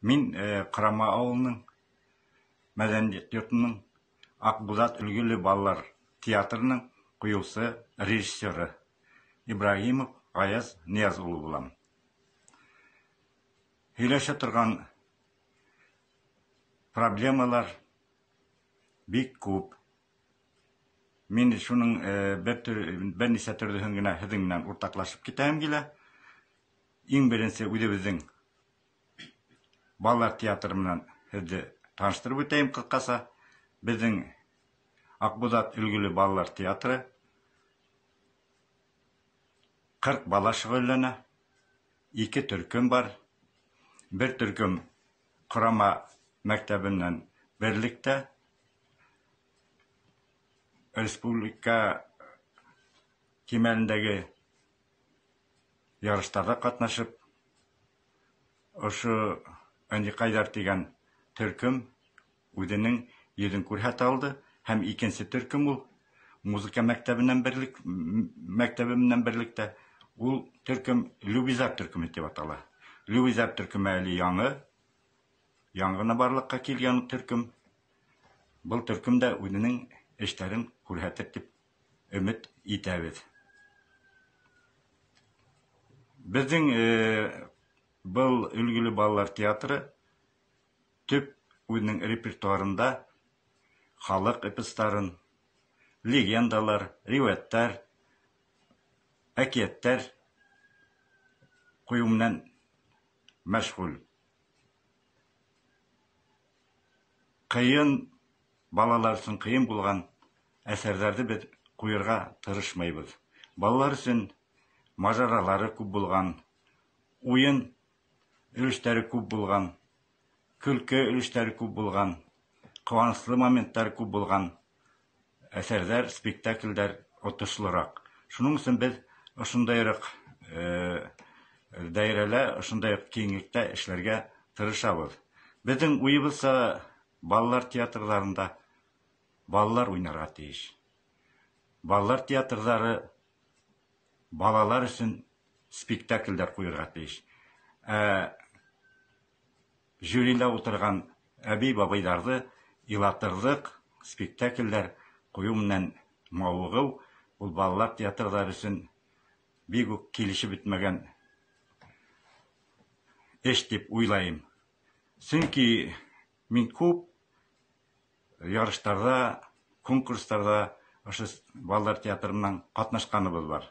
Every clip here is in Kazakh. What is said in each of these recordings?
Мен Қырама ауылының мәдениет йортының Ақбұзат үлгілі балалар театрының құйылысы режиссері Ибрагимов Аяз Ниязұлы боламын. Үйлесе тұрған проблемалар бик көп. Мен шуның бірнеше түрді генә һеҙҙең менән уртаҡлашып китәм килә. Иң беренсе үҙебеҙҙең балалар театры менән һеҙҙе таныштырып үтәйем ҡыҫҡаса. Беҙҙең Аҡбуҙат өлгөлө балалар театры 40 бала шөғөлләнә. 2 төркөм бар. Бер төркөм Ҡырама мәктәбенән берлектә республика кимәлендәге ярыштарда ҡатнашып, ошо Андиҡайҙар тигән төркөм үҙенең йөҙөн күрһәтә алды. Һәм икенсе төркөм ул музыка мәктәбе менән берлектә ул төркөм Любизар төркөмө тип атала. Любизар төркөмө әле яңғына барлыҡҡа килгән төркөм. Был төркөмдә үҙенең эштәрен күрһәтер дип өмөт итәбеҙ. Беҙҙең был өлгөлө балалар театры төп үҙенең репертуарында халыҡ эпостарын, легендалар, риүәттәр, әкиәттәр ҡуйыу менән мәшғүл. Ҡыйын, балалар өсөн ҡыйын булған әсәрҙәрҙе беҙ ҡуйырға тырышмайбыҙ. Балалар өсөн мажаралары күп булған, уйын өлөштәре күп булған, көлкө өлөштәре күп булған, ҡыуаныслы моменттар күп булған әсәрҙәр, спектаклдәр отошлораҡ. Шуның өсөн беҙ ошондайыраҡ даирәлә, ошондайыраҡ киңлектә эшләргә тырышабыҙ. Беҙҙең уйыбыҙса балалар театрҙарында балалар уйнарға тейеш. Балалар театрҙары балалар өсөн спектаклдәр ҡуйырға тейеш. Жюрилә ултырған әбей-бабайҙарҙы илатырҙыҡ, спектаклдәр ҡуйыу менән мауығыу, ул балалар театрҙары өсөн бик үк килешеп бөтмәгән эш дип уйлайым. Сөнки мин күп ярыштарҙа, конкурстарҙа ошо балалар театрынан ҡатнашҡаныбыҙ бар.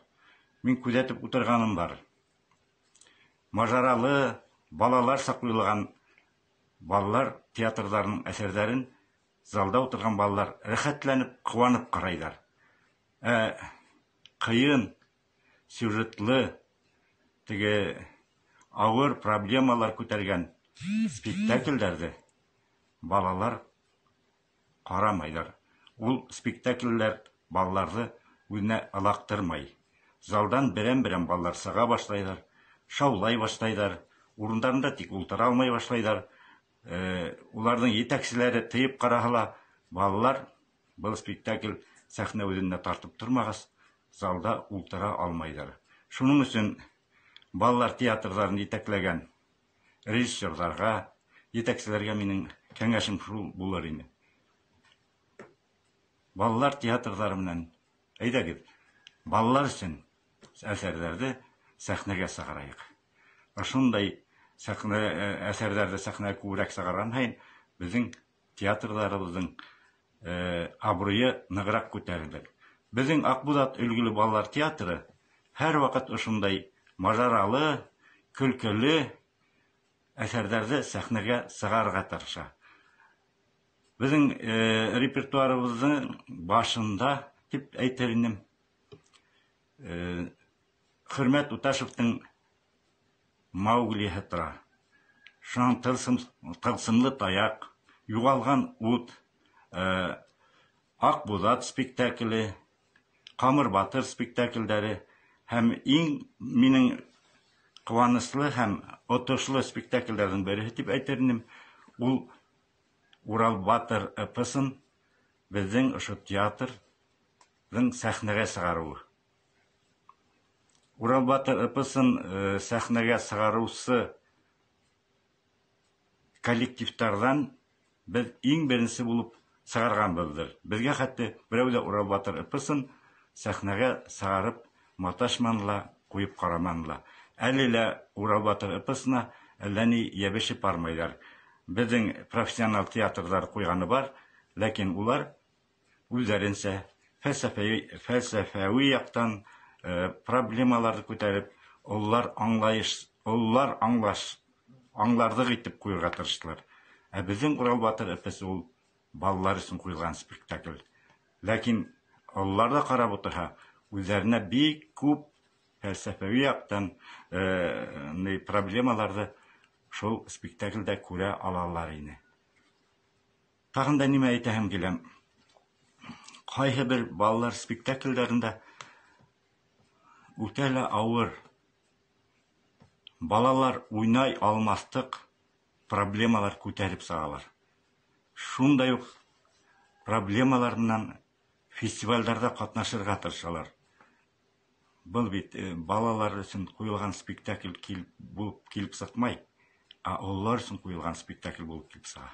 Мин күҙәтеп ултырғаным бар. Мажаралы, балалар саҡлылаған балалар театрҙарының әсәрҙәрен залда ултырған балалар рәхәтләнеп, ҡыуанып ҡарайҙар. Ҡыйын, сюжетлы, ауыр проблемалар күтәргән спектаклдәрҙе балалар ҡарамайҙар. Ул спектаклдәр балаларҙы үҙенә ылаҡтырмай. Залдан берәм-берәм балалар сыға башлайҙар, шаулай башлайҙар, урындарында тик ултыра алмай башлайҙар. Уларҙың етәкселәре тыйып ҡараһа, балалар был спектакль сәхнә үҙенә тартып тормағас, залда ултыра алмайҙар. Шуның өсөн балалар театрҙарын етәкләгән режиссерҙарға, етәкселәргә минең кәңәшем шул булыр ине. Балалар театрҙары менән әйҙәгеҙ, балалар өсөн әсәрҙәрҙе сәхнәгә сығарайыҡ. Ошондай әсәрҙәрҙе сәхнәгә күберәк сығарған һайын, беҙҙең театрҙарыбыҙҙың абруйы нығыраҡ күтәрелер. Беҙҙең Аҡбуҙат өлгөлө балалар театры һәр ваҡыт ошондай мажаралы, көлкөлө әсәрҙәрҙе сәхнәгә сығарырға тырыша. Беҙҙең репертуарыбыҙҙың башында, тип әйтер инем, Хөрмәт Уташевтың Мауглиһы тора. Шунан Тылсымлы таяҡ, Юғалған ут, Аҡбуҙат спектакле, Ҡамыр батыр спектаклдәре һәм иң минең ҡыуаныслы һәм отошло спектаклдәрҙең береһе тип әйтер инем, ул Урал батыр эпосын беҙҙең ошо театрҙың сәхнәгә сығарыуы. Урал батыр эпосын сәхнәгә сығарыусы коллективтардан біз ең бірінші болып сығарғанбызdır. Бізге хәтті біреуді Урал батыр эпосын сәхнәгә сығарып, маташманла, қойып қараманла. Әлелі Урал батыр эпосына әлләни ебешіп бармайлар. Біздің профессионал театрдар қойғаны бар, ләкин улар үзләренчә фәлсәфәви яктан проблемаларды күтәреп, олар аңларлык итеп куярга тырыштылар. Ә безнең Урал батыр эпосы ул балалар өчен куелган спектакль. Ләкин олар да карап утырса, үзләренә бик күп фәлсәфәви яктан проблемаларды шул спектакльдә күрә алалар иде. Тагын да нимә әйтәһем киләм? Кайһы бер балалар спектакльләрендә үтә лә авыр. Балалар уйнай алмастык проблемалар күтәреп сыгалар. Шундай ук проблемаларыннан фестивальдәрдә катнашырга тырышалар. Бұл бит балалар өчен куелган спектакль булып килеп сыкмай, а олар өчен куелган спектакль булып килеп сыга.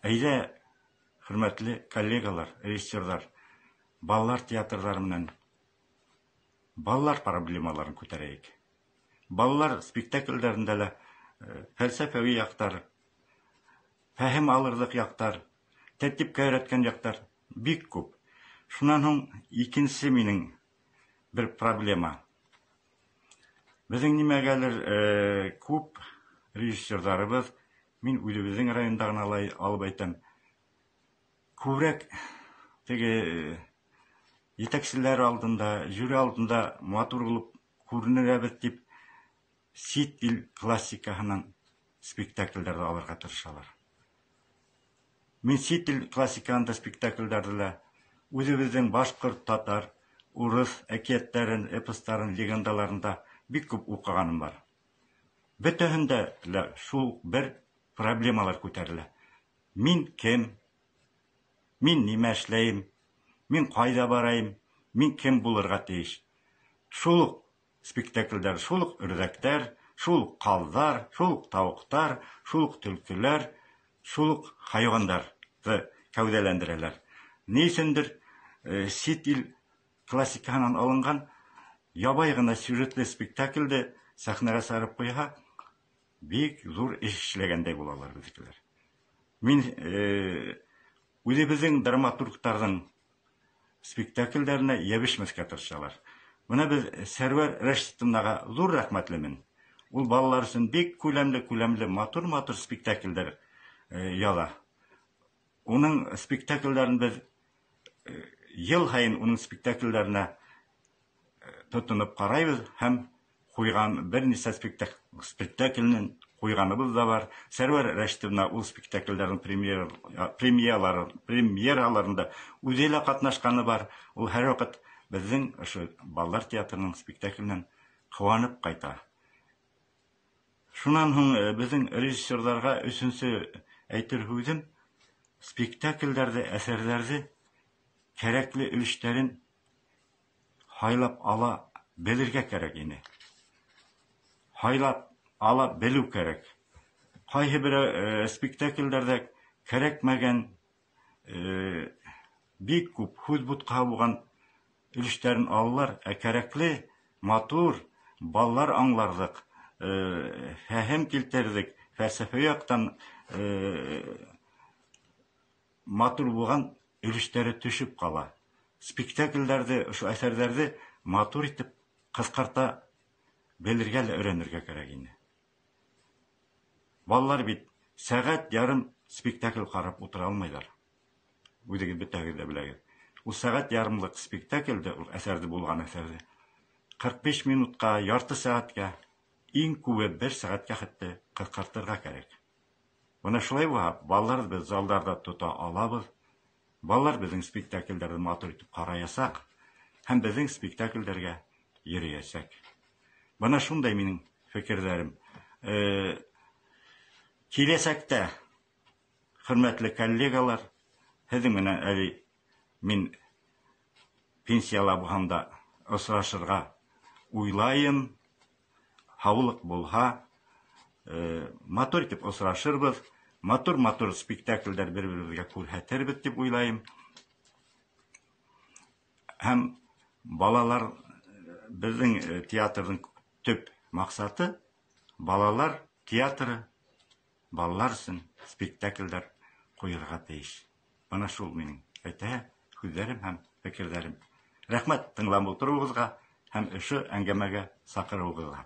Әйдә, хөрмәтле коллегалар, режиссерлар, балалар театрлары менән балалар проблемаларын күтәрәйек. Балалар спектакльләрендә лә фәлсәфәви яктар, фәһем алырлык яктар, тәртипкә өйрәткән яктар бик күп. Шуннан һуң икенче минең bir problema. Безнең нимәгәлер күп режиссерларыбыз, мин үзебезнең райондагы алып әйтәм, күбрәк теге етәкчеләр алдында, жюри алдында матур булып күренәбез дип, сит ил классикаһынан спектакльләрдә алырга тырышалар. Мин сит ил классикаһында спектакльләрдә үзебезнең башкорт, татар, урыс әкиятләрен, эпостарын, легендаларында бик күп укыганым бар. Бөтәһендә лә шул бер проблемалар күтәрелә. Мин кем? Мин нимә эшләйм? Мин кайда барайм? Мин кем булырга тиеш? Шул спектакльләр, шул үрдәктәр, шул калдар, шул тавыктар, шул төлкеләр, шул хайваннарны кәүдәләндерәләр. Ни өчендер сит ил классикаһынан алынган ябай гына сюжетлы спектакльдә сәхнәгә сарып куйга бик зур эш эшләгәндәй булалар безгеләр. Мин үзебезнең драматургларның спектакльләренә ябышмаска тырышалар. Менә без Сәрвәр Рәшитовнага зур рәхмәтлемен. Ул балалар өчен бик күләмле, матур спектакльләр яла. Уның спектакльләрен без ел һайын уның спектакльләренә тотынып карайбыз һәм куйган берничә спектакльнең куйганыбыз да бар. Сәрвәр Рәшитовна ул спектакльләрнең премьераларында үзе лә катнашканы бар. Ул һәрвакыт безнең ошо балалар театрының спектакльнән куанып кайта. Шуннан һуң безнең режиссерларга өченче әйтер һүзем, спектакльләрдә, әсәрләрдә кәрәкле өлештәрен хайлап ала белергә кәрәк ине. Хайлап ала белү кәрәк. Кайһы бер спектакльләрдә кәрәкмәгән бик күп һүз бутка булган өлештәрен алалар, ә кәрәкле, матур, балалар аңларлык, фәһем килтердек, фәлсәфә яктан матур булган өлештәре төшеп кала. Спектакльләрдә, ошо әсәрләрдә матур итеп кыскарта белергә лә өйрәнергә кирәк инде. Балалар бит сәгать ярым спектакль карап утыра алмайлар. Үзегез бөтәгез дә беләгез. Ул сәгать ярымлык спектакльдә, ул әсәрдә булган әсәрдә 45 минутка, ярты сәгатькә, иң күбе 1 сәгатькә хәтта кыскартырга кирәк. Менә шулай була, балалар без залдарда тота алабыз. Балалар безнең спектакльләрне матур итеп караясак, һәм безнең спектакльләргә йөриясәк. Менә шундай минең фикерләрем. Киләсәктә, хөрмәтле коллегалар, һеҙҙең менән әле мин пенсияла булганда осрашырга уйлайым. Һаулык булһа, матур итеп осрашырбыз, матур спектакльдәр бер-беребезгә күрһәтербез дип уйлайым. Һәм балалар, безнең театрның төп максаты балалар театры, балалар өчен спектакльдәр куярга тиеш. Бана шул минем әйтә һүзләрем һәм фикерләрем. Рәхмәт тыңлап утыруыгызга һәм эше әңгәмәгә сакыруыгызга.